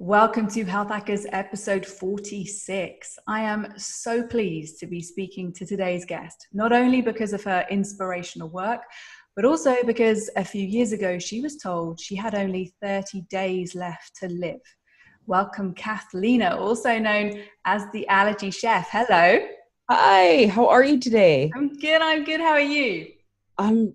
Welcome to Health Hackers episode 46. I am so pleased to be speaking to today's guest, not only because of her inspirational work, but also because a few years ago she was told she had only 30 days left to live. Welcome, Kathlena, also known as the Allergy Chef. Hello. Hi, how are you today? I'm good. How are you? I'm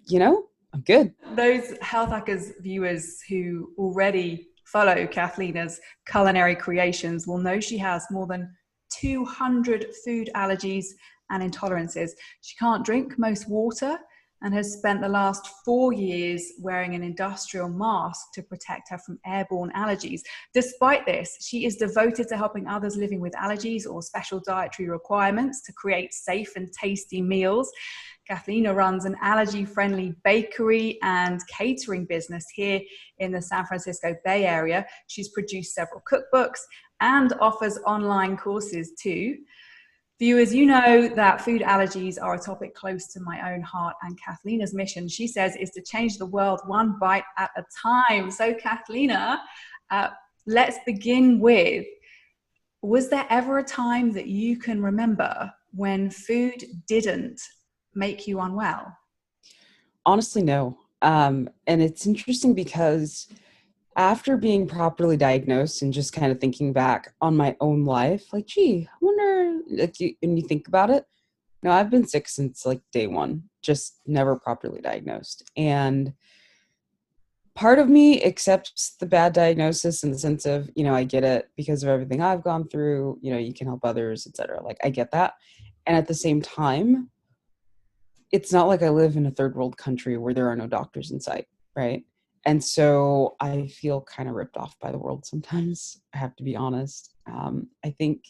good. Those Health Hackers viewers who already follow Kathlena's culinary creations will know she has more than 200 food allergies and intolerances. She can't drink most water and has spent the last 4 years wearing an industrial mask to protect her from airborne allergies. Despite this, she is devoted to helping others living with allergies or special dietary requirements to create safe and tasty meals. Kathlena runs an allergy-friendly bakery and catering business here in the San Francisco Bay Area. She's produced several cookbooks and offers online courses too. Viewers, you know that food allergies are a topic close to my own heart, and Kathlena's mission, she says, is to change the world one bite at a time. So Kathlena, let's begin with, was there ever a time that you can remember when food didn't make you unwell? Honestly, no. And it's interesting because after being properly diagnosed and just kind of thinking back on my own life, like, gee, I wonder, and you think about it, no, I've been sick since like day one, just never properly diagnosed. And part of me accepts the bad diagnosis in the sense of, I get it because of everything I've gone through, you can help others, etc. Like, I get that. And at the same time, it's not like I live in a third world country where there are no doctors in sight, right? And so I feel kind of ripped off by the world sometimes. I have to be honest. I think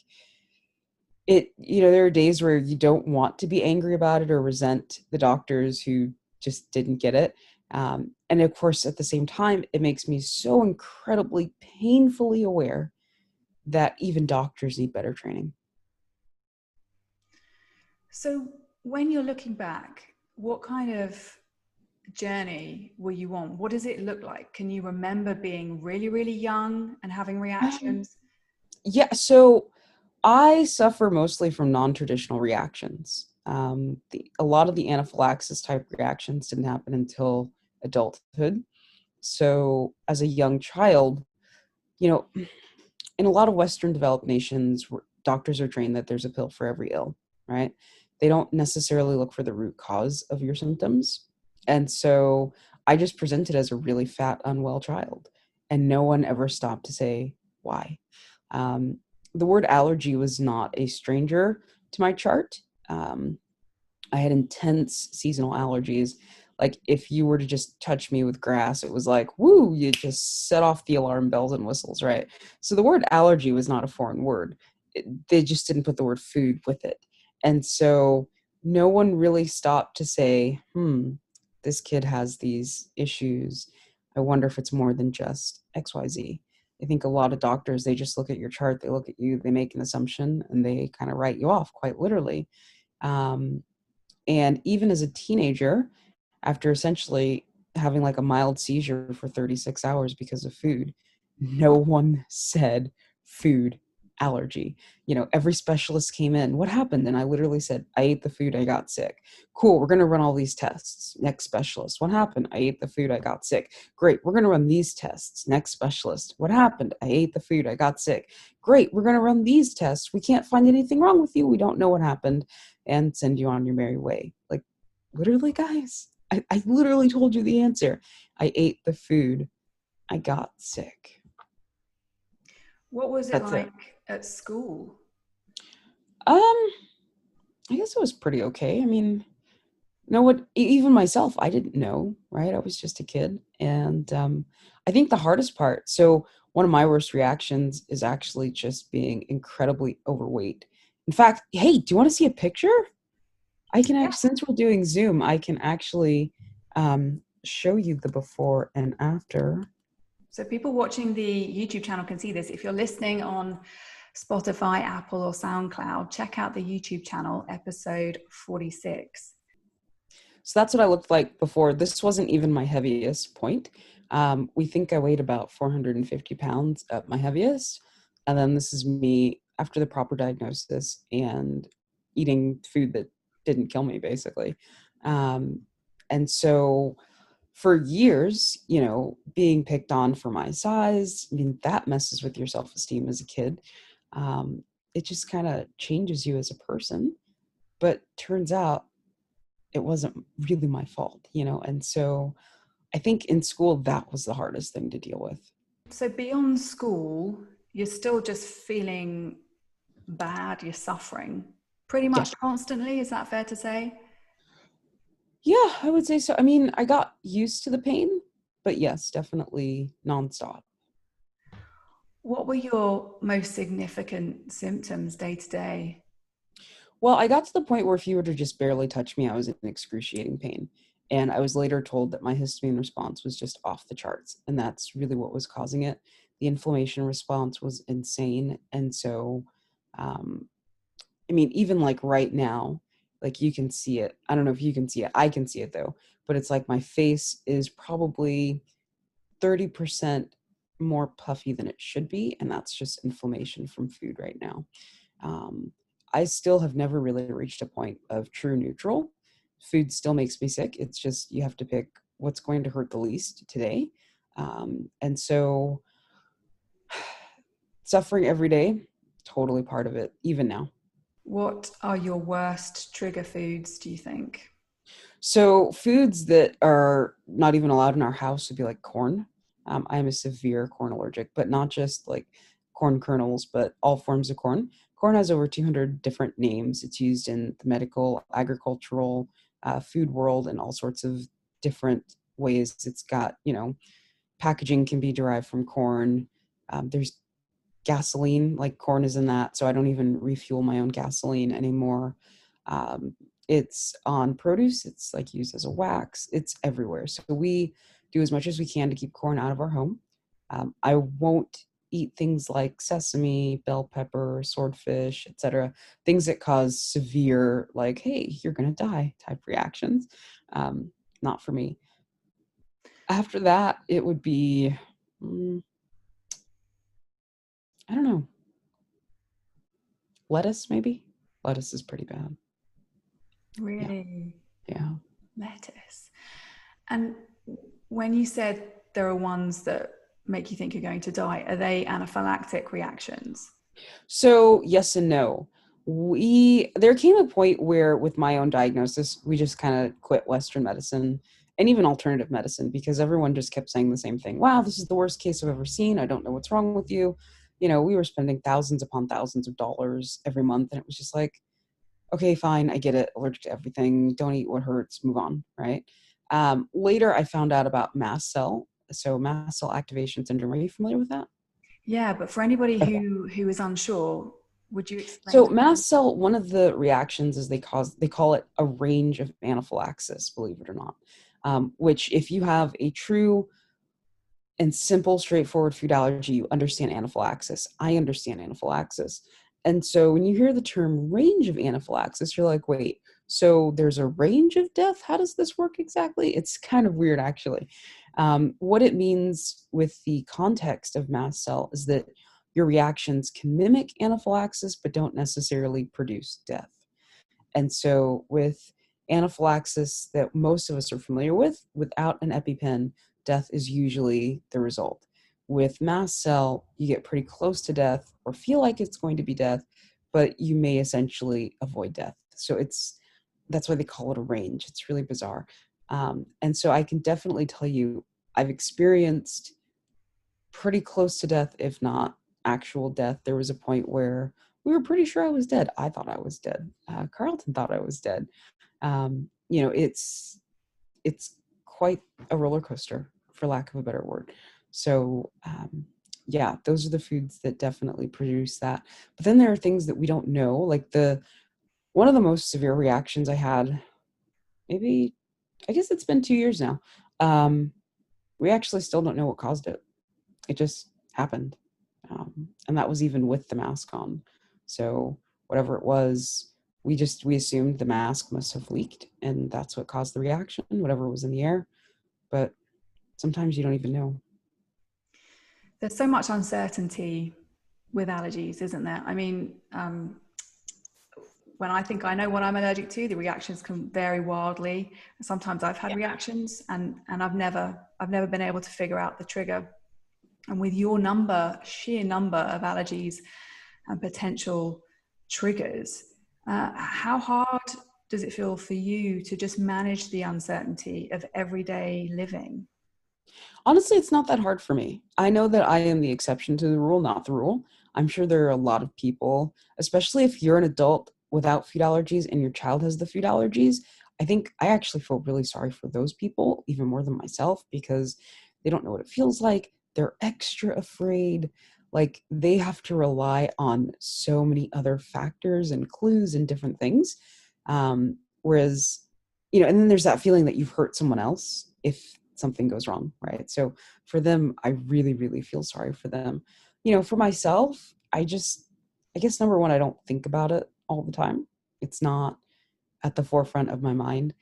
there are days where you don't want to be angry about it or resent the doctors who just didn't get it. And of course, at the same time, it makes me so incredibly painfully aware that even doctors need better training. So when you're looking back, what kind of journey were you on? What does it look like? Can you remember being really, really young and having reactions? Yeah, so I suffer mostly from non-traditional reactions. A lot of the anaphylaxis type reactions didn't happen until adulthood. So as a young child, you know, in a lot of Western developed nations, doctors are trained that there's a pill for every ill, right? They don't necessarily look for the root cause of your symptoms. And so I just presented as a really fat, unwell child, and no one ever stopped to say why. Um, the word allergy was not a stranger to my chart. I had intense seasonal allergies. Like, if you were to just touch me with grass, it was like, woo, you just set off the alarm bells and whistles, right? So the word allergy was not a foreign word. They just didn't put the word food with it. And so no one really stopped to say, this kid has these issues. I wonder if it's more than just XYZ. I think a lot of doctors, they just look at your chart, they look at you, they make an assumption, and they kind of write you off quite literally. And even as a teenager, after essentially having like a mild seizure for 36 hours because of food, no one said food allergy. Every specialist came in. What happened? And I literally said, I ate the food, I got sick. Cool, we're going to run all these tests. Next specialist. What happened? I ate the food, I got sick. Great, we're going to run these tests. Next specialist. What happened? I ate the food, I got sick. Great, we're going to run these tests. We can't find anything wrong with you. We don't know what happened, and send you on your merry way. Like, literally, guys, I literally told you the answer. I ate the food, I got sick. What was it That's it. like at school? I guess it was pretty okay. I mean, even myself, I didn't know, right? I was just a kid. And I think the hardest part, so one of my worst reactions is actually just being incredibly overweight. In fact, hey, do you want to see a picture? I can Yeah. actually, since we're doing Zoom, I can actually show you the before and after. So people watching the YouTube channel can see this. If you're listening on Spotify, Apple, or SoundCloud, check out the YouTube channel, episode 46. So that's what I looked like before. This wasn't even my heaviest point. We think I weighed about 450 pounds at my heaviest. And then this is me after the proper diagnosis and eating food that didn't kill me, basically. Um, and so for years, being picked on for my size, I mean, that messes with your self-esteem as a kid. It just kind of changes you as a person. But turns out it wasn't really my fault, and so I think in school, that was the hardest thing to deal with. So beyond school, you're still just feeling bad, you're suffering pretty Yeah. much constantly. Is that fair to say? Yeah, I would say so. I mean, I got used to the pain, but yes, definitely nonstop. What were your most significant symptoms day to day? Well, I got to the point where if you were to just barely touch me, I was in excruciating pain. And I was later told that my histamine response was just off the charts. And that's really what was causing it. The inflammation response was insane. And so, um, I mean, even like right now, like you can see it. I don't know if you can see it. I can see it though. But it's like my face is probably 30% more puffy than it should be. And that's just inflammation from food right now. Um, I still have never really reached a point of true neutral. Food still makes me sick. It's just you have to pick what's going to hurt the least today. And so suffering every day, totally part of it, even now. What are your worst trigger foods, do you think? So foods that are not even allowed in our house would be like corn. I'm a severe corn allergic, but not just like corn kernels, but all forms of corn. Corn has over 200 different names. It's used in the medical, agricultural, food world, and all sorts of different ways. It's got, packaging can be derived from corn. There's gasoline, like corn is in that, so I don't even refuel my own gasoline anymore. Um, it's on produce, it's like used as a wax, it's everywhere. So we do as much as we can to keep corn out of our home. I won't eat things like sesame, bell pepper, swordfish, etc. Things that cause severe, like, hey, you're gonna die type reactions. Not for me. After that, it would be, mm, I don't know, lettuce maybe. Lettuce is pretty bad. Yeah. Really? Yeah. Lettuce. And when you said there are ones that make you think you're going to die, are they anaphylactic reactions? So yes and no. There came a point where with my own diagnosis, we just kind of quit Western medicine and even alternative medicine because everyone just kept saying the same thing. Wow, this is the worst case I've ever seen. I don't know what's wrong with you. We were spending thousands upon thousands of dollars every month. And it was just like, okay, fine, I get it. Allergic to everything. Don't eat what hurts. Move on. Right. Later, I found out about mast cell. So mast cell activation syndrome. Are you familiar with that? Yeah, but for anybody Okay. who is unsure, would you explain So to them? mast cell, one of the reactions is they call it a range of anaphylaxis, believe it or not. Which if you have a true and simple, straightforward food allergy, you understand anaphylaxis. I understand anaphylaxis. And so when you hear the term range of anaphylaxis, you're like, wait, so there's a range of death? How does this work exactly? It's kind of weird, actually. What it means with the context of mast cell is that your reactions can mimic anaphylaxis, but don't necessarily produce death. And so, with anaphylaxis that most of us are familiar with, without an EpiPen, death is usually the result. With mast cell, you get pretty close to death or feel like it's going to be death, but you may essentially avoid death. So that's why they call it a range. It's really bizarre. And so I can definitely tell you, I've experienced pretty close to death, if not actual death. There was a point where we were pretty sure I was dead. I thought I was dead. Carlton thought I was dead. It's quite a roller coaster, for lack of a better word. So, yeah, those are the foods that definitely produce that. But then there are things that we don't know, like the one of the most severe reactions I had. Maybe I guess it's been 2 years now. We actually still don't know what caused it. It just happened. And that was even with the mask on. So whatever it was, we assumed the mask must have leaked and that's what caused the reaction, whatever was in the air. But sometimes you don't even know. There's so much uncertainty with allergies, isn't there? I mean, when I think I know what I'm allergic to, the reactions can vary wildly. Sometimes I've had reactions, and I've never been able to figure out the trigger. And with your sheer number of allergies and potential triggers, how hard does it feel for you to just manage the uncertainty of everyday living? Honestly, it's not that hard for me. I know that I am the exception to the rule, not the rule. I'm sure there are a lot of people, especially if you're an adult without food allergies and your child has the food allergies. I think I actually feel really sorry for those people, even more than myself, because they don't know what it feels like. They're extra afraid. Like they have to rely on so many other factors and clues and different things. Whereas, and then there's that feeling that you've hurt someone else if something goes wrong, right? So for them, I really, really feel sorry for them. For myself, I guess number one, I don't think about it all the time. It's not at the forefront of my mind.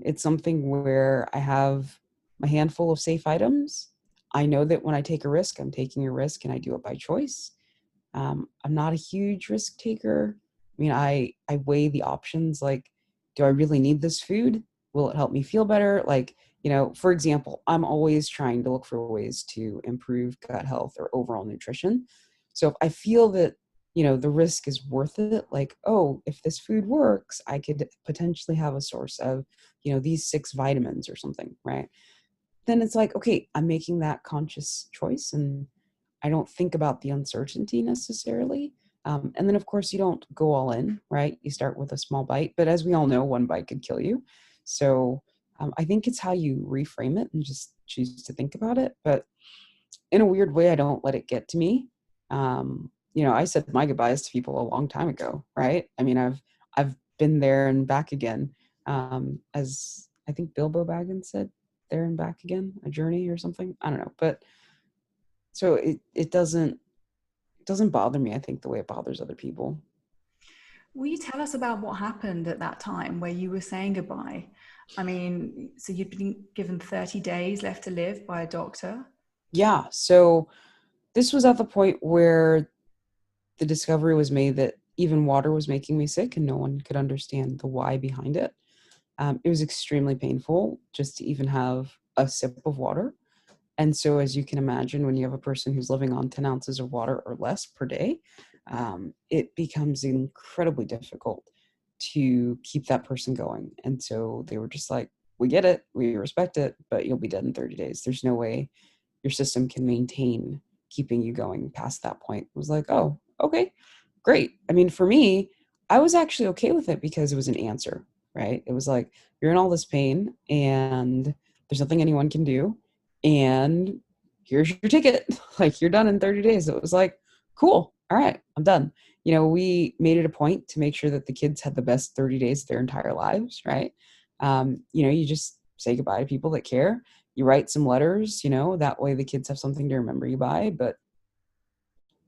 It's something where I have my handful of safe items. I know that when I take a risk, I'm taking a risk and I do it by choice. I'm not a huge risk taker. I mean, I weigh the options like, do I really need this food? Will it help me feel better? Like, for example, I'm always trying to look for ways to improve gut health or overall nutrition. So if I feel that, the risk is worth it, like, oh, if this food works, I could potentially have a source of, these 6 vitamins or something, right? Then it's like, okay, I'm making that conscious choice and I don't think about the uncertainty necessarily. And then, of course, you don't go all in, right? You start with a small bite, but as we all know, one bite could kill you. So I think it's how you reframe it and just choose to think about it. But in a weird way, I don't let it get to me. I said my goodbyes to people a long time ago, right? I mean, I've been there and back again, as I think Bilbo Baggins said, "There and back again, a journey" or something. I don't know, but so it doesn't bother me, I think, the way it bothers other people. Will you tell us about what happened at that time where you were saying goodbye? I mean, so you'd been given 30 days left to live by a doctor. Yeah. So this was at the point where the discovery was made that even water was making me sick and no one could understand the why behind it. It was extremely painful just to even have a sip of water. And so, as you can imagine, when you have a person who's living on 10 ounces of water or less per day, it becomes incredibly difficult to keep that person going. And so they were just like, we get it, we respect it, but you'll be dead in 30 days. There's no way your system can maintain keeping you going past that point. It was like, oh, okay, great. I mean, for me, I was actually okay with it because it was an answer, right? It was like, you're in all this pain and there's nothing anyone can do. And here's your ticket. Like, you're done in 30 days. It was like, cool. All right, I'm done. We made it a point to make sure that the kids had the best 30 days of their entire lives, right? You just say goodbye to people that care. You write some letters, that way the kids have something to remember you by, but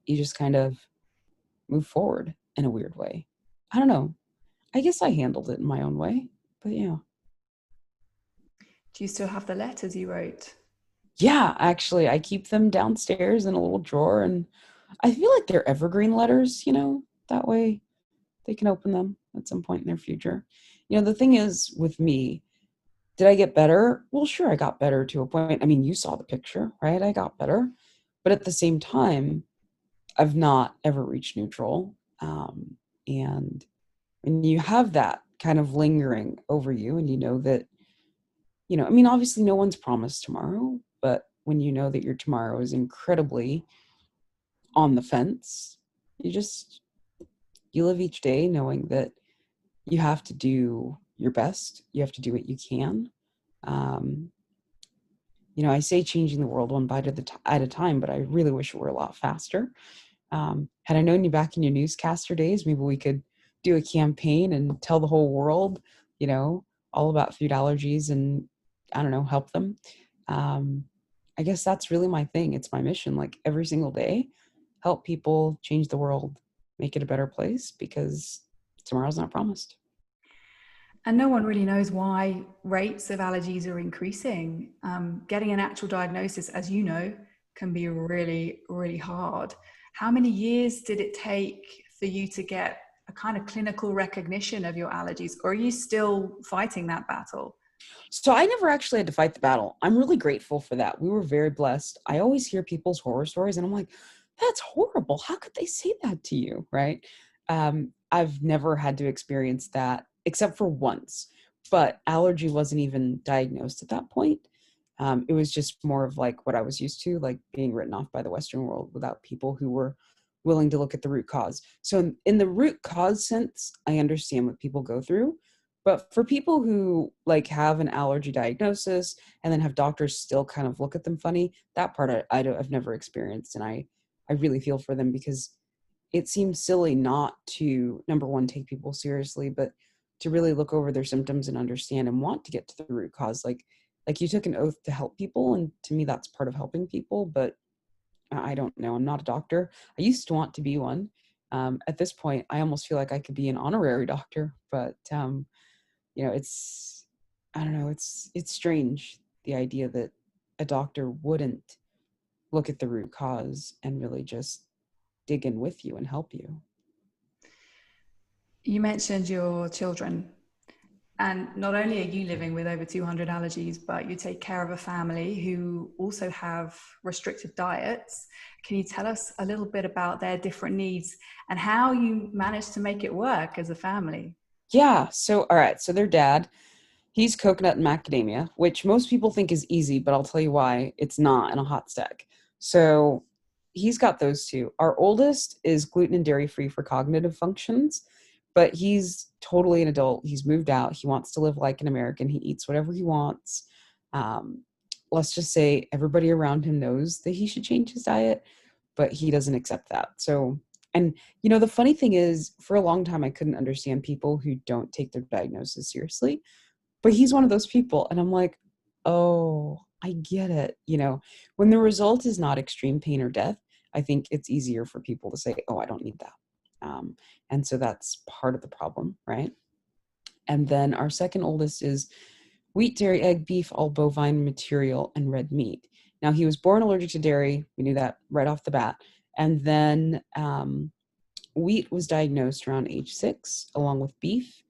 you just kind of move forward in a weird way. I don't know. I guess I handled it in my own way, but yeah. Do you still have the letters you wrote? Yeah, actually, I keep them downstairs in a little drawer, and I feel like they're evergreen letters, that way they can open them at some point in their future. The thing is with me, did I get better? Well, sure, I got better to a point. I mean, you saw the picture, right? I got better. But at the same time, I've not ever reached neutral. And when you have that kind of lingering over you, and you know that, I mean, obviously no one's promised tomorrow, but when you know that your tomorrow is incredibly on the fence, you live each day knowing that you have to do your best. You have to do what you can. Um, I say changing the world one bite at a time, but I really wish it were a lot faster. Had I known you back in your newscaster days, maybe we could do a campaign and tell the whole world, all about food allergies and, I don't know, help them. Um, I guess that's really my thing. It's my mission. Like every single day, help people change the world, make it a better place because tomorrow's not promised. And no one really knows why rates of allergies are increasing. Getting an actual diagnosis, as you know, can be really, really hard. How many years did it take for you to get a kind of clinical recognition of your allergies? Or are you still fighting that battle? So I never actually had to fight the battle. I'm really grateful for that. We were very blessed. I always hear people's horror stories and I'm like, that's horrible. How could they say that to you? Right. I've never had to experience that except for once, but allergy wasn't even diagnosed at that point. It was just more of like what I was used to, like being written off by the Western world without people who were willing to look at the root cause. So in the root cause sense, I understand what people go through. But for people who like have an allergy diagnosis and then have doctors still kind of look at them funny, that part I've never experienced. And I really feel for them because it seems silly not to, number one, take people seriously, but to really look over their symptoms and understand and want to get to the root cause. Like you took an oath to help people. And to me, that's part of helping people. But I don't know. I'm not a doctor. I used to want to be one. At this point, I almost feel like I could be an honorary doctor, but it's, I don't know, it's strange, the idea that a doctor wouldn't look at the root cause and really just dig in with you and help you. You mentioned your children. And not only are you living with over 200 allergies, but you take care of a family who also have restricted diets. Can you tell us a little bit about their different needs and how you manage to make it work as a family? Yeah. So, all right. So their dad, he's coconut and macadamia, which most people think is easy, but I'll tell you why it's not in a hot stack. So he's got those two. Our oldest is gluten and dairy free for cognitive functions, but he's totally an adult. He's moved out. He wants to live like an American. He eats whatever he wants. Um, let's just say everybody around him knows that he should change his diet, but he doesn't accept that. So, and the funny thing is, for a long time, I couldn't understand people who don't take their diagnosis seriously, but he's one of those people. And I'm like, oh, I get it. When the result is not extreme pain or death, I think it's easier for people to say, oh, I don't need that. Um, and so that's part of the problem, right? And then our second oldest is wheat, dairy, egg, beef, all bovine material, and red meat. Now, he was born allergic to dairy. We knew that right off the bat. And then wheat was diagnosed around age 6, along with beef.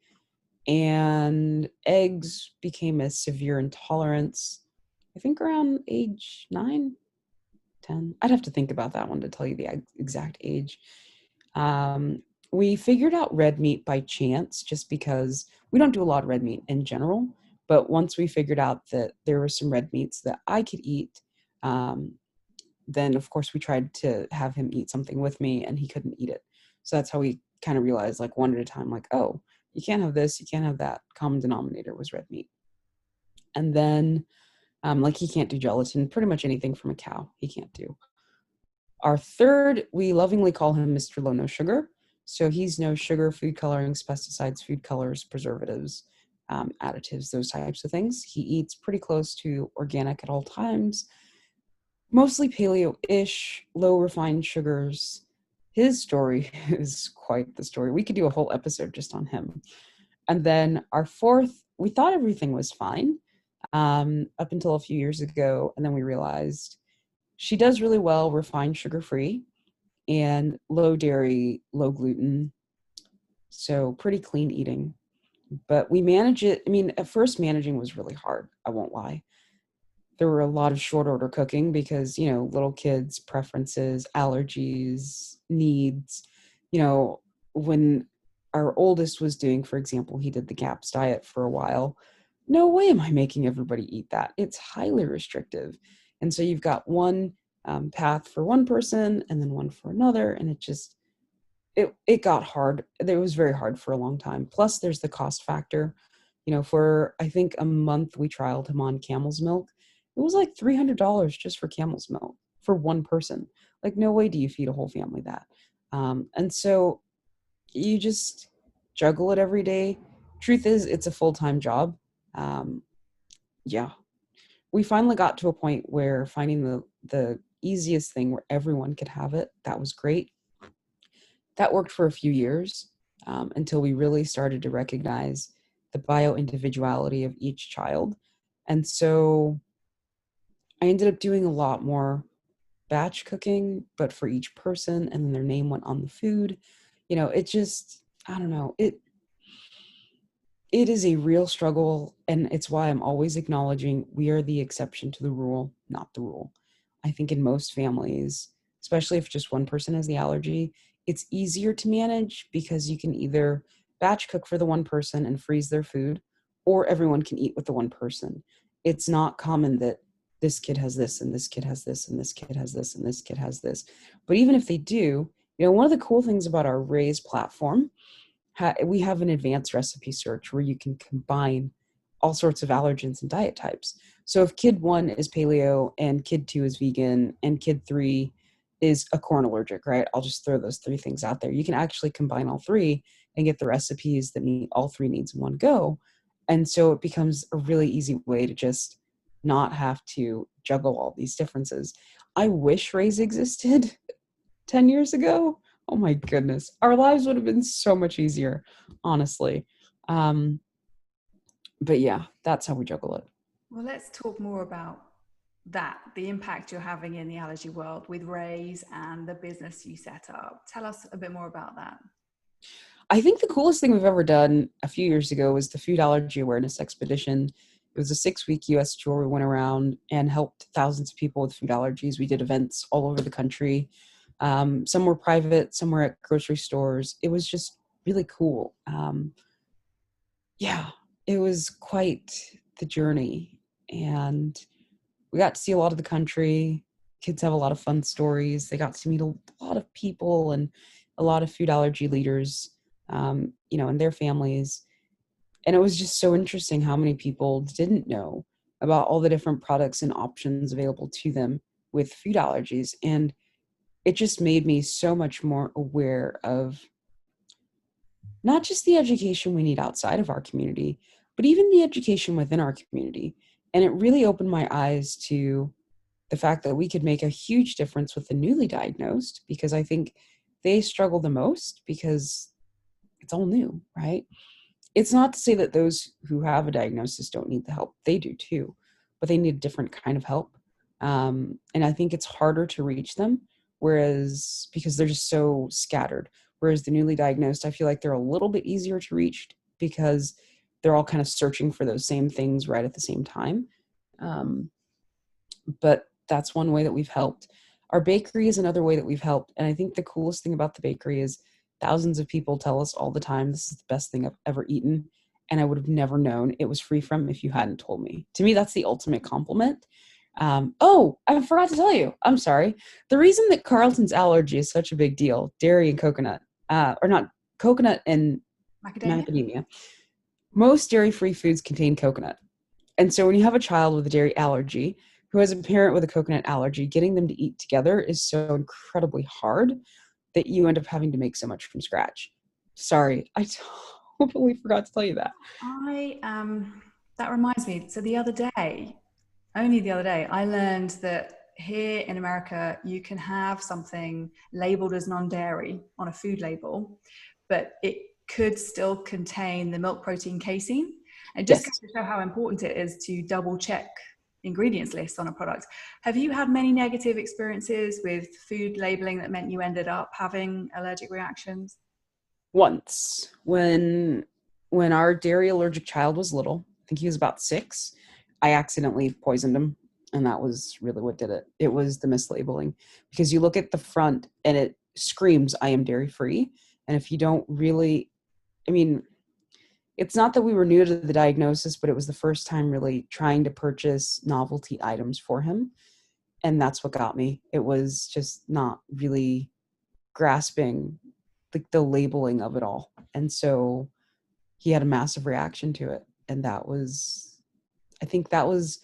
And eggs became a severe intolerance, I think around age 9, 10. I'd have to think about that one to tell you the exact age. Um, we figured out red meat by chance just because we don't do a lot of red meat in general. But once we figured out that there were some red meats that I could eat, um, then of course we tried to have him eat something with me and he couldn't eat it. So that's how we kind of realized, like, one at a time, like, oh, you can't have this, you can't have that. Common denominator was red meat. And then like he can't do gelatin, pretty much anything from a cow he can't do. Our third, we lovingly call him Mr. Low No Sugar. So he's no sugar, food colorings, pesticides, food colors, preservatives, additives, those types of things. He eats pretty close to organic at all times, mostly paleo-ish, low refined sugars. His story is quite the story. We could do a whole episode just on him. And then our fourth, we thought everything was fine up until a few years ago. And then we realized she does really well refined sugar-free and low dairy, low gluten. So pretty clean eating. But we manage it. I mean, at first managing was really hard. I won't lie. There were a lot of short order cooking because, little kids, preferences, allergies, needs. When our oldest was doing, for example, he did the GAPS diet for a while. No way am I making everybody eat that. It's highly restrictive. And so you've got one path for one person and then one for another. And it got hard. It was very hard for a long time. Plus there's the cost factor. For I think a month we trialed him on camel's milk. It was like $300 just for camel's milk for one person. Like, no way do you feed a whole family that. And so you just juggle it every day. Truth is, it's a full-time job. Um, yeah. We finally got to a point where finding the easiest thing where everyone could have it, that was great. That worked for a few years until we really started to recognize the bio-individuality of each child. And so I ended up doing a lot more batch cooking, but for each person, and then their name went on the food. It just, I don't know, it is a real struggle, and it's why I'm always acknowledging we are the exception to the rule, not the rule. I think in most families, especially if just one person has the allergy, it's easier to manage because you can either batch cook for the one person and freeze their food, or everyone can eat with the one person. It's not common that this kid has this and this kid has this and this kid has this and this kid has this. But even if they do, one of the cool things about our Raise platform, we have an advanced recipe search where you can combine all sorts of allergens and diet types. So if kid 1 is paleo and kid 2 is vegan and kid 3 is a corn allergic, right? I'll just throw those 3 things out there. You can actually combine all 3 and get the recipes that meet all 3 needs in one go. And so it becomes a really easy way to just not have to juggle all these differences. I wish Raise existed 10 years ago. Oh my goodness. Our lives would have been so much easier, honestly. But yeah, that's how we juggle it. Well, let's talk more about that, the impact you're having in the allergy world with Raise and the business you set up. Tell us a bit more about that. I think the coolest thing we've ever done a few years ago was the Food Allergy Awareness Expedition. It was a 6-week US tour. We went around and helped thousands of people with food allergies. We did events all over the country. Some were private, some were at grocery stores. It was just really cool. Yeah, it was quite the journey. And we got to see a lot of the country. Kids have a lot of fun stories. They got to meet a lot of people and a lot of food allergy leaders, and their families. And it was just so interesting how many people didn't know about all the different products and options available to them with food allergies. And it just made me so much more aware of not just the education we need outside of our community, but even the education within our community. And it really opened my eyes to the fact that we could make a huge difference with the newly diagnosed, because I think they struggle the most because it's all new, right? It's not to say that those who have a diagnosis don't need the help. They do too, but they need a different kind of help. And I think it's harder to reach them, because they're just so scattered. Whereas the newly diagnosed, I feel like they're a little bit easier to reach because they're all kind of searching for those same things right at the same time. But that's one way that we've helped. Our bakery is another way that we've helped. And I think the coolest thing about the bakery is thousands of people tell us all the time, this is the best thing I've ever eaten. And I would have never known it was free from if you hadn't told me. To me, that's the ultimate compliment. I forgot to tell you, I'm sorry. The reason that Carlton's allergy is such a big deal, dairy and coconut, or not coconut and macadamia. Most dairy-free foods contain coconut. And so when you have a child with a dairy allergy who has a parent with a coconut allergy, getting them to eat together is so incredibly hard that you end up having to make so much from scratch. Sorry, I totally forgot to tell you that. That reminds me. So only the other day, I learned that here in America, you can have something labeled as non-dairy on a food label, but it could still contain the milk protein casein. And just Yes. to show how important it is to double check ingredients lists on a product. Have you had many negative experiences with food labeling that meant you ended up having allergic reactions? Once, when our dairy allergic child was little, I think he was about 6, I accidentally poisoned him. And that was really what did it. It was the mislabeling, because you look at the front and it screams, I am dairy free. And if you don't really, it's not that we were new to the diagnosis, but it was the first time really trying to purchase novelty items for him. And that's what got me. It was just not really grasping the labeling of it all. And so he had a massive reaction to it. And I think that was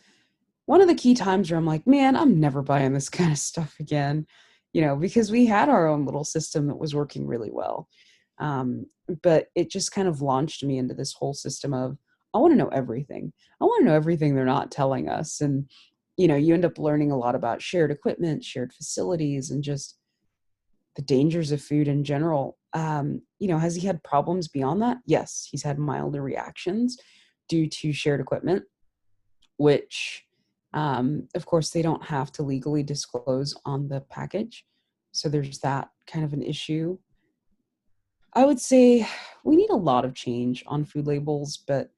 one of the key times where I'm like, man, I'm never buying this kind of stuff again, because we had our own little system that was working really well. But it just kind of launched me into this whole system of, I want to know everything. I want to know everything they're not telling us. And, you end up learning a lot about shared equipment, shared facilities, and just the dangers of food in general. Has he had problems beyond that? Yes, he's had milder reactions due to shared equipment, which, of course, they don't have to legally disclose on the package. So there's that kind of an issue. I would say we need a lot of change on food labels, but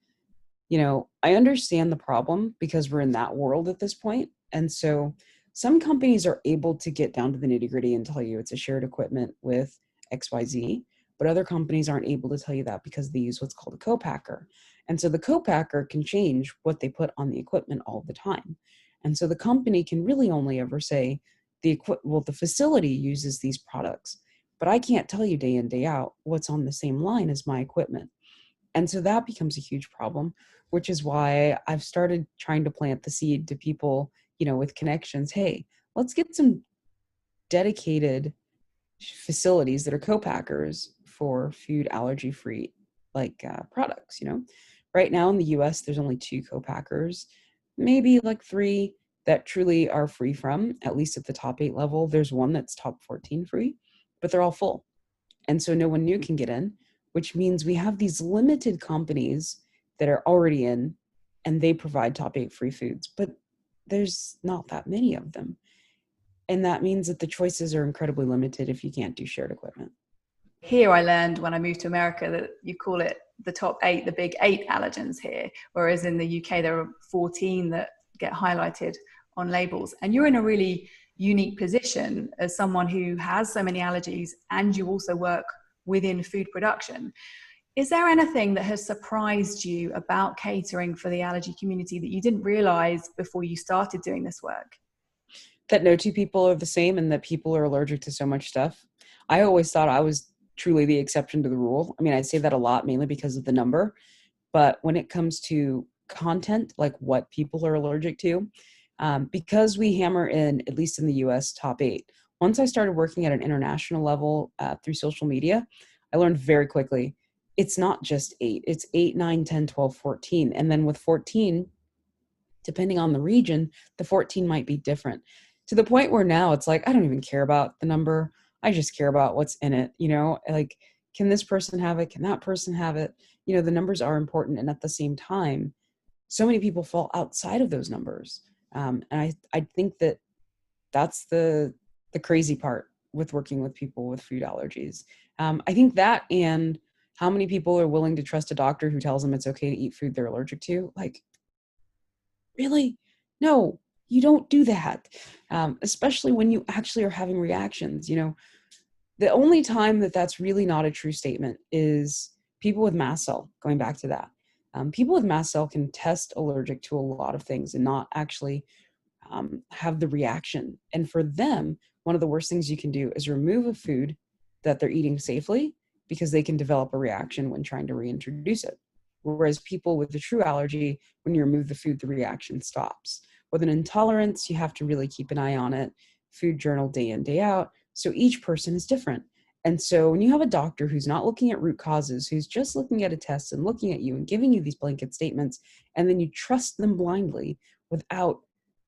I understand the problem because we're in that world at this point. And so some companies are able to get down to the nitty gritty and tell you it's a shared equipment with XYZ, but other companies aren't able to tell you that because they use what's called a co-packer. And so the co-packer can change what they put on the equipment all the time. And so the company can really only ever say the facility uses these products, but I can't tell you day in, day out what's on the same line as my equipment. And so that becomes a huge problem, which is why I've started trying to plant the seed to people, with connections. Hey, let's get some dedicated facilities that are co-packers for food allergy-free products. Right now in the US, there's only 2 co-packers, maybe like 3 that truly are free from, at least at the top 8 level. There's one that's top 14 free, but they're all full. And so no one new can get in, which means we have these limited companies that are already in, and they provide top 8 free foods, but there's not that many of them. And that means that the choices are incredibly limited if you can't do shared equipment. Here I learned when I moved to America that you call it the top 8, the big 8 allergens here, whereas in the UK there are 14 that get highlighted on labels. And you're in a really unique position as someone who has so many allergies, and you also work within food production. Is there anything that has surprised you about catering for the allergy community that you didn't realize before you started doing this work? That no 2 people are the same and that people are allergic to so much stuff. I always thought I was truly the exception to the rule. I mean, I say that a lot, mainly because of the number. But when it comes to content, like what people are allergic to, because we hammer in, at least in the US, top 8. Once I started working at an international level through social media, I learned very quickly, it's not just 8. It's 8, 9, 10, 12, 14. And then with 14, depending on the region, the 14 might be different. To the point where now it's like, I don't even care about the number. I just care about what's in it. Like, can this person have it? Can that person have it? The numbers are important. And at the same time, so many people fall outside of those numbers. And I think that that's the crazy part with working with people with food allergies. I think that, and how many people are willing to trust a doctor who tells them it's okay to eat food they're allergic to. Like, really? No, you don't do that. Especially when you actually are having reactions. The only time that that's really not a true statement is people with mast cell, going back to that. People with mast cell can test allergic to a lot of things and not actually have the reaction. And for them, one of the worst things you can do is remove a food that they're eating safely, because they can develop a reaction when trying to reintroduce it. Whereas people with a true allergy, when you remove the food, the reaction stops. With an intolerance, you have to really keep an eye on it, food journal day in, day out. So each person is different. And so when you have a doctor who's not looking at root causes, who's just looking at a test and looking at you and giving you these blanket statements, and then you trust them blindly without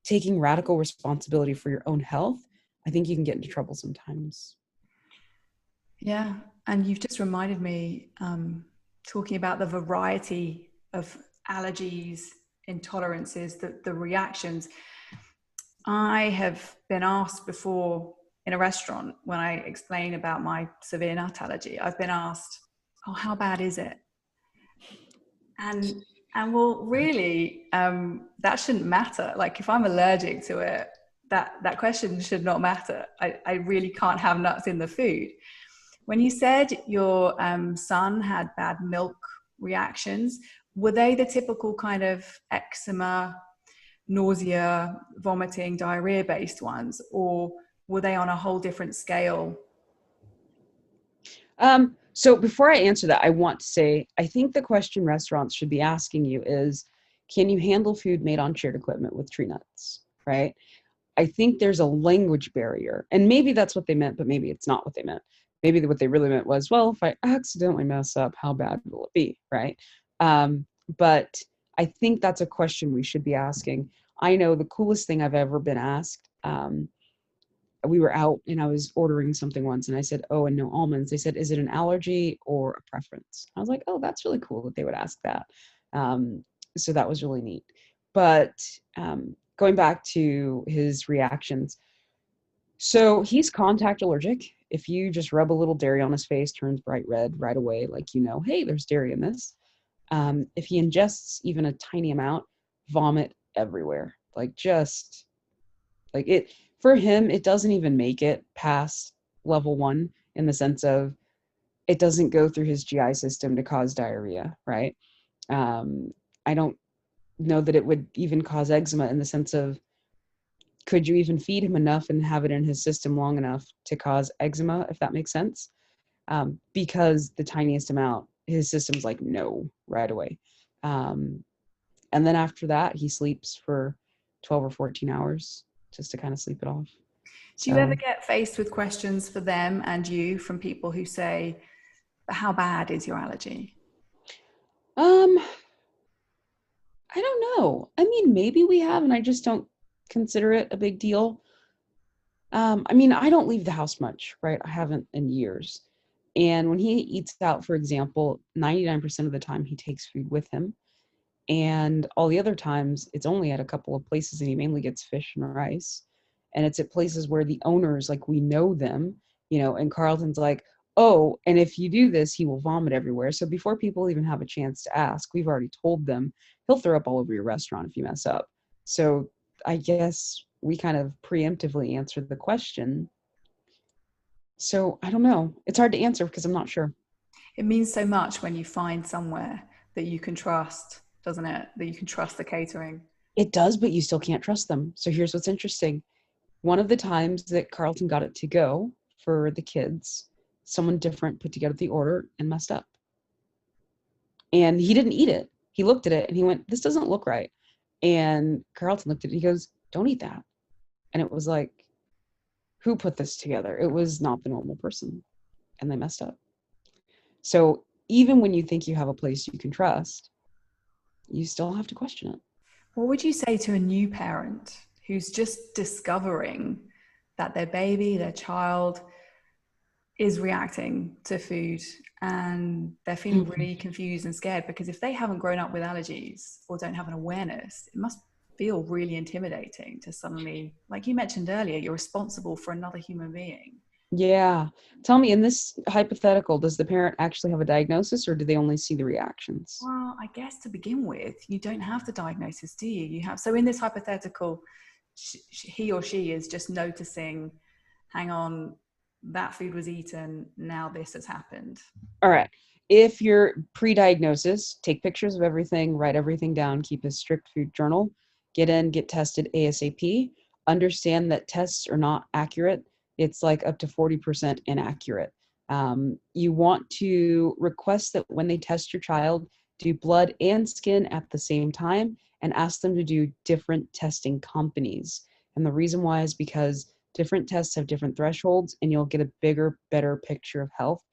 taking radical responsibility for your own health, I think you can get into trouble sometimes. Yeah. And you've just reminded me, talking about the variety of allergies, intolerances, the reactions. I have been asked before in a restaurant, when I explain about my severe nut allergy, I've been asked, oh, how bad is it? And well, really, that shouldn't matter. Like, if I'm allergic to it, that question should not matter. I really can't have nuts in the food. When you said your son had bad milk reactions, were they the typical kind of eczema, nausea, vomiting, diarrhea based ones, or were they on a whole different scale? So before I answer that, I want to say, I think the question restaurants should be asking you is, can you handle food made on shared equipment with tree nuts, right? I think there's a language barrier, and maybe that's what they meant, but maybe it's not what they meant. Maybe what they really meant was, well, if I accidentally mess up, how bad will it be, right? But I think that's a question we should be asking. I know the coolest thing I've ever been asked we were out and I was ordering something once and I said, oh, and no almonds. They said, is it an allergy or a preference? I was like, oh, that's really cool that they would ask that. So that was really neat. But going back to his reactions, so he's contact allergic. If you just rub a little dairy on his face, turns bright red right away, like, hey, there's dairy in this. If he ingests even a tiny amount, vomit everywhere. Like, just like it, for him, it doesn't even make it past level 1 in the sense of it doesn't go through his GI system to cause diarrhea, right? I don't know that it would even cause eczema in the sense of, could you even feed him enough and have it in his system long enough to cause eczema, if that makes sense? Because the tiniest amount, his system's like, no, right away. And then after that, he sleeps for 12 or 14 hours just to kind of sleep it off. Do you ever So, get faced with questions for them and you from people who say, how bad is your allergy? um, I don't know. I mean, maybe we have, and I just don't consider it a big deal. I mean, I don't leave the house much, right? I haven't in years. And when he eats out, for example, 99% of the time he takes food with him. And all the other times it's only at a couple of places and he mainly gets fish and rice. And it's at places where the owners, like, we know them, and Carlton's like, oh, and if you do this, he will vomit everywhere. So before people even have a chance to ask, we've already told them he'll throw up all over your restaurant if you mess up. So I guess we kind of preemptively answered the question. So I don't know. It's hard to answer because I'm not sure. It means so much when you find somewhere that you can trust, doesn't it? That you can trust the catering. It does, but you still can't trust them. So here's what's interesting. One of the times that Carlton got it to go for the kids, someone different put together the order and messed up. And he didn't eat it. He looked at it and he went, this doesn't look right. And Carlton looked at it and he goes, don't eat that. And it was like, who put this together? It was not the normal person. And they messed up. So even when you think you have a place you can trust, you still have to question it. What would you say to a new parent who's just discovering that their baby, their child is reacting to food and they're feeling Mhm. really confused and scared? Because if they haven't grown up with allergies or don't have an awareness, it must feel really intimidating to suddenly, like you mentioned earlier, you're responsible for another human being. Yeah. Tell me, in this hypothetical, does the parent actually have a diagnosis or do they only see the reactions? Well, I guess to begin with, you don't have the diagnosis, do you? You have, so in this hypothetical, he or she is just noticing, hang on, that food was eaten, now this has happened. All right. If you're pre-diagnosis, take pictures of everything, write everything down, keep a strict food journal, get tested ASAP. Understand that tests are not accurate. It's like up to 40% inaccurate. You want to request that when they test your child, do blood and skin at the same time and ask them to do different testing companies. And the reason why is because different tests have different thresholds and you'll get a bigger, better picture of health.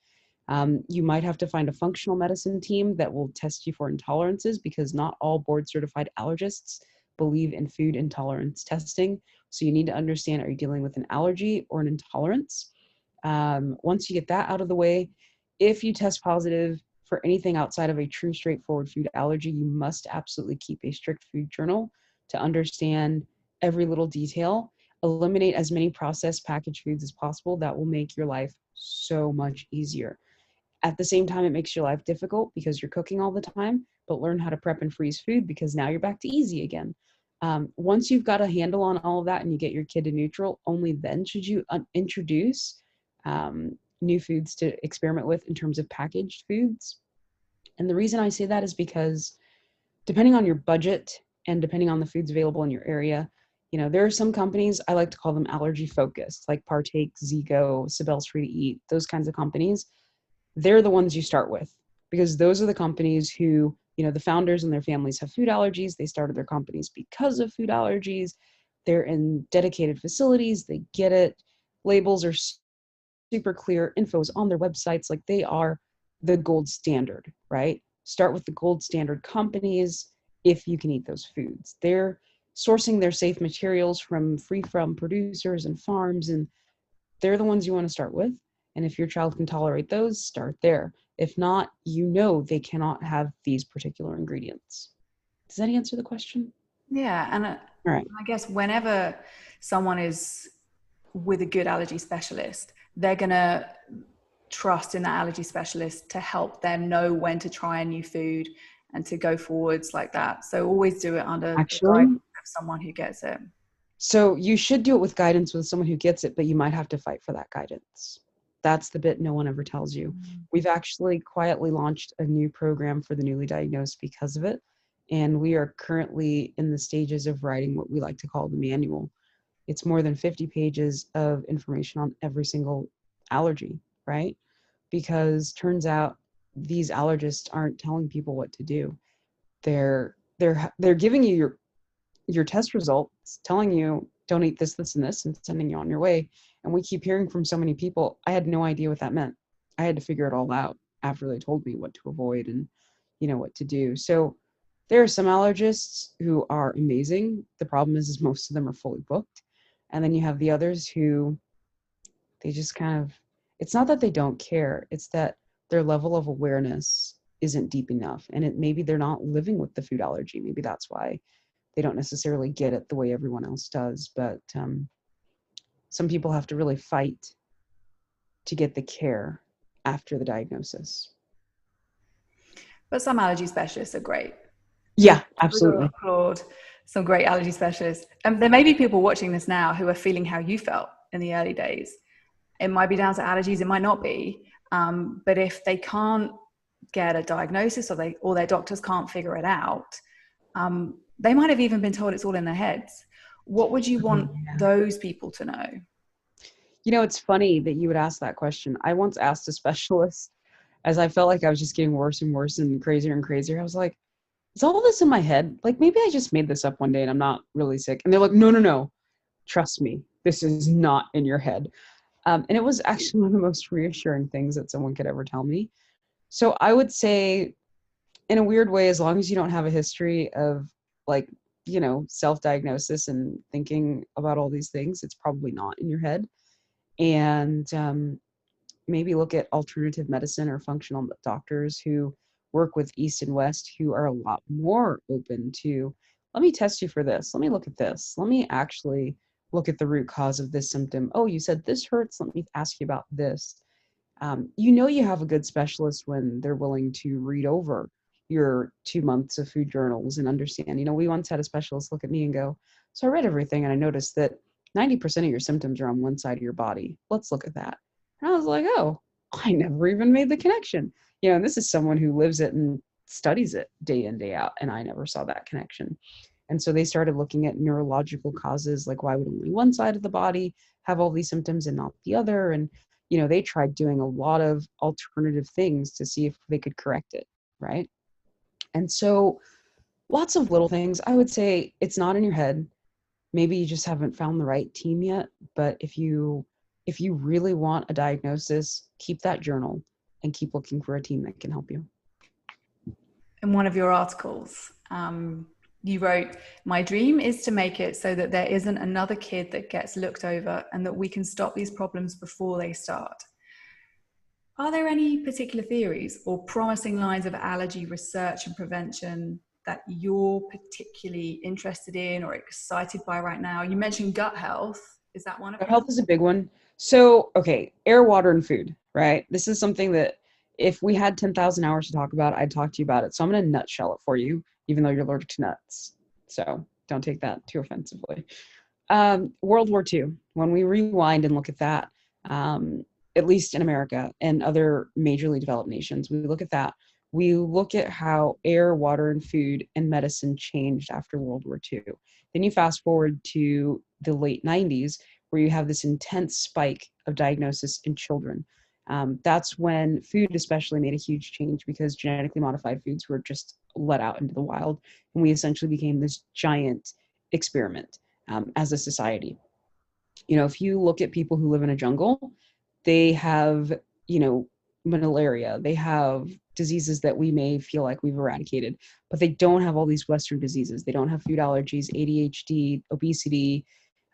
You might have to find a functional medicine team that will test you for intolerances because not all board certified allergists believe in food intolerance testing. So you need to understand, are you dealing with an allergy or an intolerance? Once you get that out of the way, if you test positive for anything outside of a true straightforward food allergy, you must absolutely keep a strict food journal to understand every little detail. Eliminate as many processed packaged foods as possible. That will make your life so much easier. At the same time, it makes your life difficult because you're cooking all the time, but learn how to prep and freeze food because now you're back to easy again. Once you've got a handle on all of that and you get your kid to neutral, only then should you introduce new foods to experiment with in terms of packaged foods. And the reason I say that is because depending on your budget and depending on the foods available in your area, there are some companies, I like to call them allergy focused, like Partake, Zigo, Sibel's Free to Eat, those kinds of companies. They're the ones you start with because those are the companies who, the founders and their families have food allergies. They started their companies because of food allergies. They're in dedicated facilities. They get it. Labels are super clear. Info is on their websites. Like, they are the gold standard, right? Start with the gold standard companies if you can eat those foods. They're sourcing their safe materials from producers and farms, and they're the ones you want to start with. And if your child can tolerate those, start there. If not, they cannot have these particular ingredients. Does that answer the question? Yeah. And All right. I guess whenever someone is with a good allergy specialist, they're going to trust in that allergy specialist to help them know when to try a new food and to go forwards like that. So always do it under the guidance Actually, of someone who gets it. so you should do it with guidance with someone who gets it, but you might have to fight for that guidance. That's the bit no one ever tells you. We've actually quietly launched a new program for the newly diagnosed because of it. And we are currently in the stages of writing what we like to call the manual. It's more than 50 pages of information on every single allergy, right? Because turns out these allergists aren't telling people what to do. They're giving you your test results, telling you don't eat this, this, and this, and sending you on your way. And we keep hearing from so many people. I had no idea what that meant. I had to figure it all out after they told me what to avoid and what to do. So there are some allergists who are amazing. The problem is most of them are fully booked. And then you have the others who they just kind of, it's not that they don't care, it's that their level of awareness isn't deep enough. And maybe they're not living with the food allergy. Maybe that's why they don't necessarily get it the way everyone else does. But some people have to really fight to get the care after the diagnosis. But some allergy specialists are great. Yeah, We got to absolutely. applaud some great allergy specialists. And there may be people watching this now who are feeling how you felt in the early days. It might be down to allergies, it might not be. But if they can't get a diagnosis or their doctors can't figure it out, they might have even been told it's all in their heads. What would you want those people to know? It's funny that you would ask that question. I once asked a specialist, as I felt like I was just getting worse and worse and crazier and crazier. I was like, is all this in my head? Like, maybe I just made this up one day and I'm not really sick. And they're like, no, no, no. Trust me, this is not in your head. And it was actually one of the most reassuring things that someone could ever tell me. So I would say, in a weird way, as long as you don't have a history of like, self-diagnosis and thinking about all these things, it's probably not in your head. And maybe look at alternative medicine or functional doctors who work with East and West who are a lot more open to, let me test you for this. Let me look at this. Let me actually look at the root cause of this symptom. Oh, you said this hurts. Let me ask you about this. You have a good specialist when they're willing to read over your 2 months of food journals and understand. We once had a specialist look at me and go, so I read everything and I noticed that 90% of your symptoms are on one side of your body. Let's look at that. And I was like, oh, I never even made the connection. And this is someone who lives it and studies it day in, day out. And I never saw that connection. And so they started looking at neurological causes, like why would only one side of the body have all these symptoms and not the other? And, they tried doing a lot of alternative things to see if they could correct it, right? And so lots of little things. I would say it's not in your head. Maybe you just haven't found the right team yet, but if you really want a diagnosis, keep that journal and keep looking for a team that can help you. In one of your articles, you wrote, my dream is to make it so that there isn't another kid that gets looked over and that we can stop these problems before they start. Are there any particular theories or promising lines of allergy research and prevention that you're particularly interested in or excited by right now? You mentioned gut health. Is that one of them? Gut health is a big one. So, okay, air, water, and food, right? This is something that if we had 10,000 hours to talk about, I'd talk to you about it. So I'm going to nutshell it for you, even though you're allergic to nuts. So don't take that too offensively. World War II, when we rewind and look at that, at least in America and other majorly developed nations, we look at that. We look at how air, water, and food and medicine changed after World War II. Then you fast forward to the late 90s, where you have this intense spike of diagnosis in children. That's when food especially made a huge change because genetically modified foods were just let out into the wild. And we essentially became this giant experiment as a society. If you look at people who live in a jungle, they have, malaria, they have diseases that we may feel like we've eradicated, but they don't have all these Western diseases. They don't have food allergies, ADHD, obesity,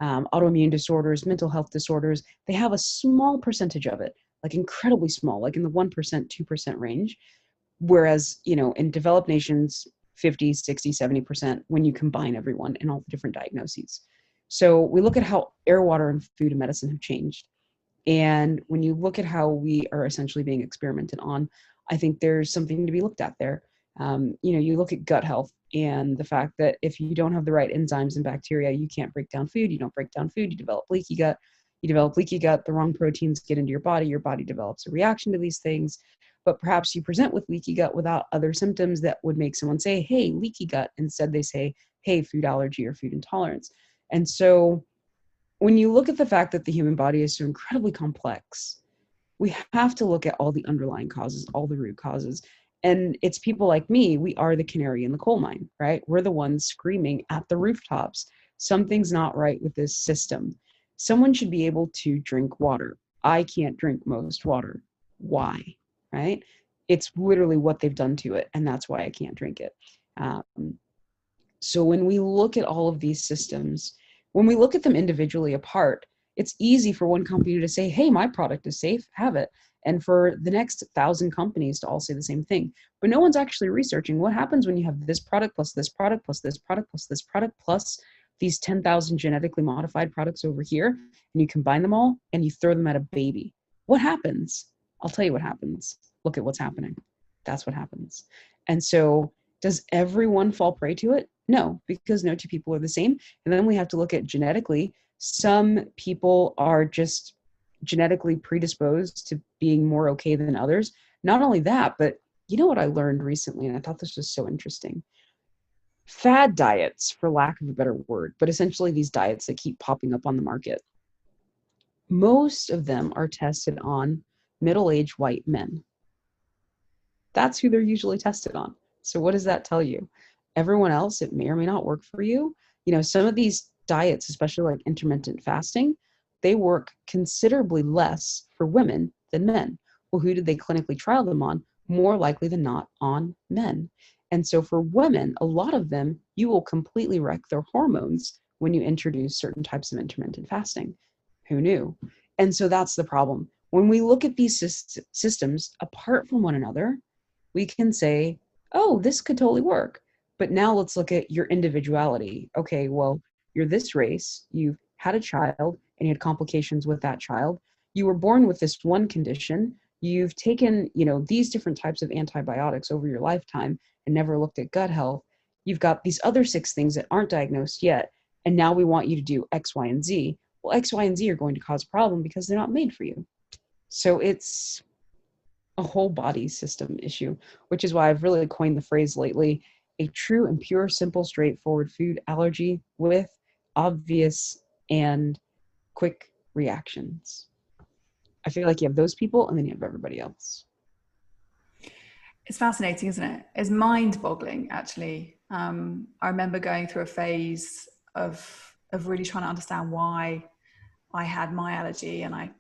autoimmune disorders, mental health disorders, they have a small percentage of it, like incredibly small, like in the 1%, 2% range. Whereas, in developed nations, 50, 60, 70% when you combine everyone and all the different diagnoses. So we look at how air, water, and food and medicine have changed. And when you look at how we are essentially being experimented on, I think there's something to be looked at there. You look at gut health and the fact that if you don't have the right enzymes and bacteria, you can't break down food. You don't break down food, you develop leaky gut. You develop leaky gut, the wrong proteins get into your body develops a reaction to these things. But perhaps you present with leaky gut without other symptoms that would make someone say, hey, leaky gut. Instead, they say, hey, food allergy or food intolerance. And so when you look at the fact that the human body is so incredibly complex, we have to look at all the underlying causes, all the root causes. And it's people like me, we are the canary in the coal mine, right? We're the ones screaming at the rooftops. Something's not right with this system. Someone should be able to drink water. I can't drink most water. Why? Right? It's literally what they've done to it, and that's why I can't drink it. So when we look at all of these systems, when we look at them individually apart, it's easy for one company to say, hey, my product is safe, have it. And for the next 1,000 companies to all say the same thing. But no one's actually researching what happens when you have this product plus this product plus this product plus this product plus these 10,000 genetically modified products over here, and you combine them all and you throw them at a baby. What happens? I'll tell you what happens. Look at what's happening. That's what happens. And so does everyone fall prey to it? No, because no two people are the same. And then we have to look at genetically. Some people are just genetically predisposed to being more okay than others. Not only that, but you know what I learned recently, and I thought this was so interesting. Fad diets, for lack of a better word, but essentially these diets that keep popping up on the market. Most of them are tested on middle-aged white men. That's who they're usually tested on. So what does that tell you? Everyone else, it may or may not work for you. Some of these diets, especially like intermittent fasting, they work considerably less for women than men. Well, who did they clinically trial them on? More likely than not on men. And so for women, a lot of them, you will completely wreck their hormones when you introduce certain types of intermittent fasting. Who knew? And so that's the problem. When we look at these systems apart from one another, we can say, oh, this could totally work. But now let's look at your individuality. Okay, well, you're this race, you've had a child, and you had complications with that child. You were born with this one condition. You've taken, these different types of antibiotics over your lifetime and never looked at gut health. You've got these other 6 things that aren't diagnosed yet. And now we want you to do X, Y, and Z. Well, X, Y, and Z are going to cause a problem because they're not made for you. So it's a whole body system issue, which is why I've really coined the phrase lately, a true and pure, simple, straightforward food allergy with obvious and quick reactions. I feel like you have those people and then you have everybody else. It's fascinating, isn't it? It's mind-boggling, actually. I remember going through a phase of really trying to understand why I had my allergy, and I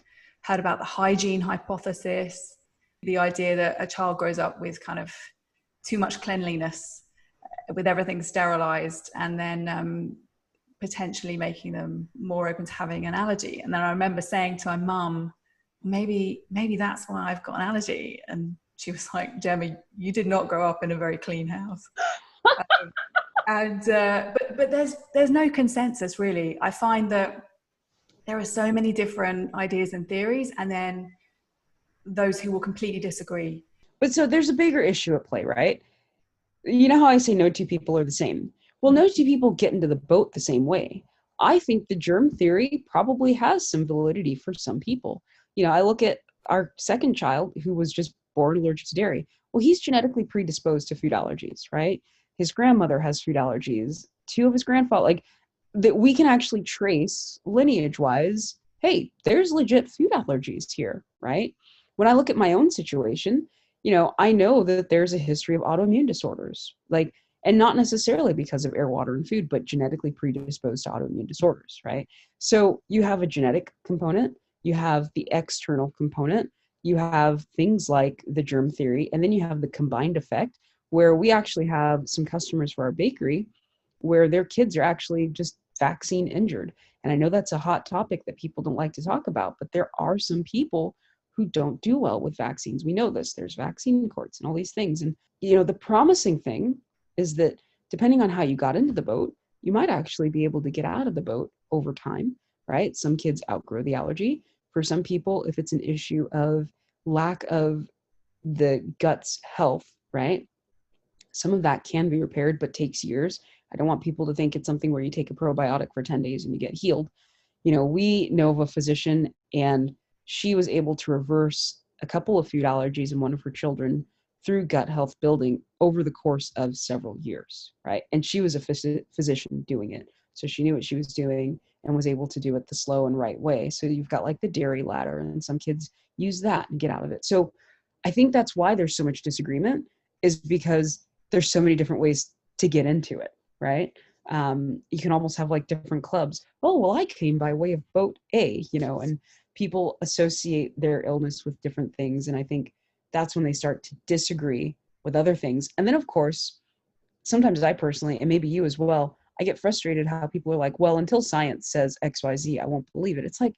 heard about the hygiene hypothesis, the idea that a child grows up with kind of too much cleanliness, with everything sterilized, and then potentially making them more open to having an allergy. And then I remember saying to my mum, maybe that's why I've got an allergy. And she was like, Gemma, you did not grow up in a very clean house. But there's no consensus, really. I find that there are so many different ideas and theories, and then those who will completely disagree. But so there's a bigger issue at play, right? You know how I say no two people are the same? Well, no two people get into the boat the same way. I think the germ theory probably has some validity for some people. I look at our second child who was just born allergic to dairy. Well, he's genetically predisposed to food allergies, right? His grandmother has food allergies. 2 of his grandfather, like that we can actually trace lineage wise. Hey, there's legit food allergies here, right? When I look at my own situation, I know that there's a history of autoimmune disorders, and not necessarily because of air, water, and food, but genetically predisposed to autoimmune disorders, right? So you have a genetic component, you have the external component, you have things like the germ theory, and then you have the combined effect where we actually have some customers for our bakery where their kids are actually just vaccine injured. And I know that's a hot topic that people don't like to talk about, but there are some people who don't do well with vaccines. We know this. There's vaccine courts and all these things. And, the promising thing is that depending on how you got into the boat, you might actually be able to get out of the boat over time, right? Some kids outgrow the allergy. For some people, if it's an issue of lack of the gut's health, right? Some of that can be repaired, but takes years. I don't want people to think it's something where you take a probiotic for 10 days and you get healed. We know of a physician, and she was able to reverse a couple of food allergies in one of her children through gut health building over the course of several years, right? And she was a physician doing it. So she knew what she was doing and was able to do it the slow and right way. So you've got like the dairy ladder, and some kids use that and get out of it. So I think that's why there's so much disagreement, is because there's so many different ways to get into it, right? You can almost have like different clubs. Oh, well, I came by way of boat A, and people associate their illness with different things. And I think that's when they start to disagree with other things. And then, of course, sometimes I personally, and maybe you as well, I get frustrated how people are like, well, until science says X, Y, Z, I won't believe it. It's like,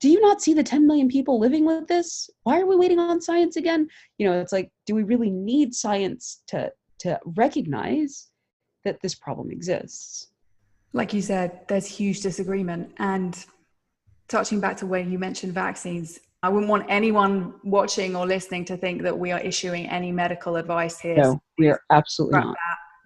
do you not see the 10 million people living with this? Why are we waiting on science again? It's like, do we really need science to recognize that this problem exists? Like you said, there's huge disagreement. And touching back to where you mentioned vaccines, I wouldn't want anyone watching or listening to think that we are issuing any medical advice here. No, we are absolutely not.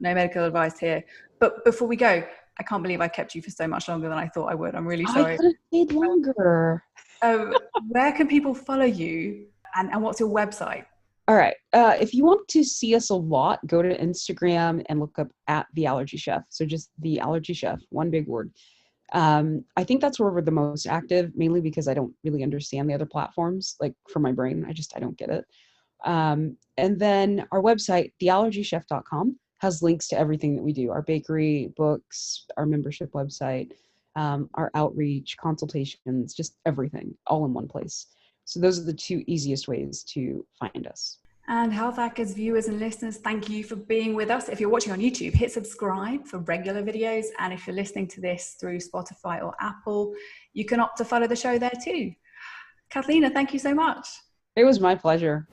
No medical advice here. But before we go, I can't believe I kept you for so much longer than I thought I would. I'm really sorry. I could have stayed longer. Where can people follow you, and what's your website? All right. If you want to see us a lot, go to Instagram and look up at the Allergy Chef. So just the Allergy Chef, one big word. I think that's where we're the most active, mainly because I don't really understand the other platforms. Like for my brain, I don't get it. And then our website, theallergychef.com, has links to everything that we do: our bakery, books, our membership website, our outreach, consultations, just everything all in one place. So those are the two easiest ways to find us. And Health Hackers viewers and listeners, thank you for being with us. If you're watching on YouTube, hit subscribe for regular videos. And if you're listening to this through Spotify or Apple, you can opt to follow the show there too. Kathlena, thank you so much. It was my pleasure.